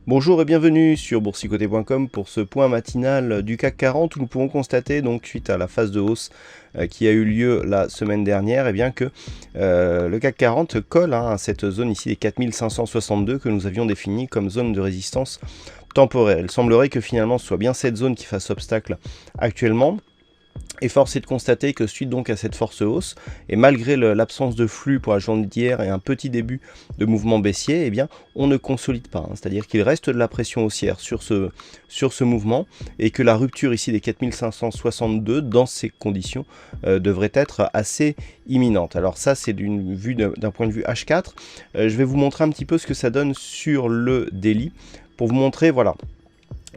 Bonjour et bienvenue sur boursicoté.com pour ce point matinal du CAC 40 où nous pouvons constater, donc suite à la phase de hausse qui a eu lieu la semaine dernière, et bien que le CAC 40 colle à cette zone ici des 4562 que nous avions définie comme zone de résistance temporaire. Il semblerait que finalement ce soit bien cette zone qui fasse obstacle actuellement. Et force est de constater que suite donc à cette force hausse, et malgré l'absence de flux pour la journée d'hier et un petit début de mouvement baissier, eh bien, on ne consolide pas. C'est-à-dire qu'il reste de la pression haussière sur ce mouvement et que la rupture ici des 4562 dans ces conditions devrait être assez imminente. Alors ça, c'est d'un point de vue H4. Je vais vous montrer un petit peu ce que ça donne sur le daily pour vous montrer, voilà,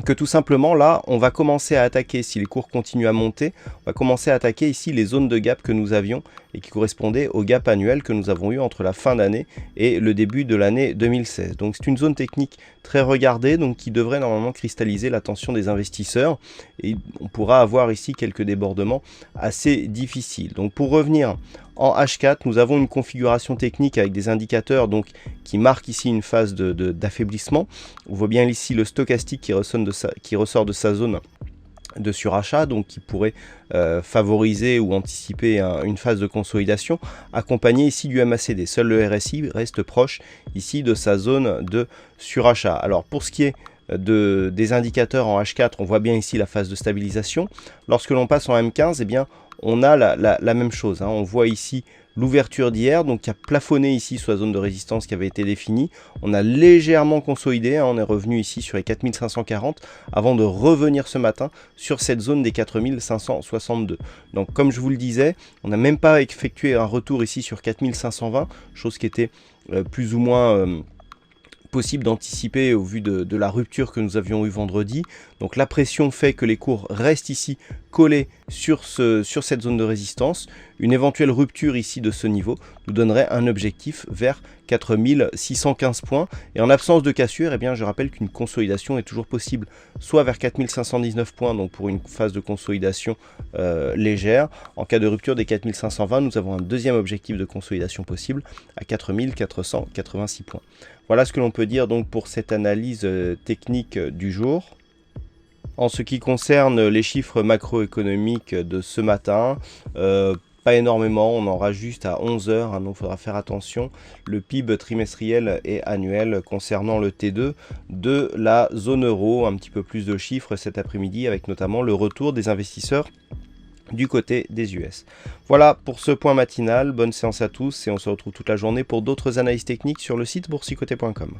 que tout simplement là on va commencer à attaquer, si les cours continuent à monter, on va commencer à attaquer ici les zones de gap que nous avions et qui correspondaient au gap annuel que nous avons eu entre la fin d'année et le début de l'année 2016. Donc c'est une zone technique très regardée, donc qui devrait normalement cristalliser l'attention des investisseurs et on pourra avoir ici quelques débordements assez difficiles. Donc pour revenir en H4, nous avons une configuration technique avec des indicateurs donc, qui marquent ici une phase d'affaiblissement. On voit bien ici le stochastique qui ressort de sa zone de surachat, donc qui pourrait favoriser ou anticiper une phase de consolidation, accompagné ici du MACD. Seul le RSI reste proche ici de sa zone de surachat. Alors pour ce qui est des indicateurs en H4, on voit bien ici la phase de stabilisation. Lorsque l'on passe en M15, eh bien, on a la même chose. On voit ici l'ouverture d'hier, donc qui a plafonné ici sur la zone de résistance qui avait été définie. On a légèrement consolidé, on est revenu ici sur les 4540 avant de revenir ce matin sur cette zone des 4562. Donc comme je vous le disais, on n'a même pas effectué un retour ici sur 4520, chose qui était plus ou moins possible d'anticiper au vu de la rupture que nous avions eu vendredi. Donc la pression fait que les cours restent ici collés sur cette zone de résistance. Une éventuelle rupture ici de ce niveau nous donnerait un objectif vers 4615 points. Et en absence de cassure, eh bien, je rappelle qu'une consolidation est toujours possible, soit vers 4519 points, donc pour une phase de consolidation légère. En cas de rupture des 4520, nous avons un deuxième objectif de consolidation possible à 4486 points. Voilà ce que l'on peut dire donc pour cette analyse technique du jour. En ce qui concerne les chiffres macroéconomiques de ce matin, pas énormément, on aura juste à 11 h, donc il faudra faire attention. Le PIB trimestriel et annuel concernant le T2 de la zone euro, un petit peu plus de chiffres cet après-midi avec notamment le retour des investisseurs du côté des US. Voilà pour ce point matinal, bonne séance à tous et on se retrouve toute la journée pour d'autres analyses techniques sur le site boursicoté.com.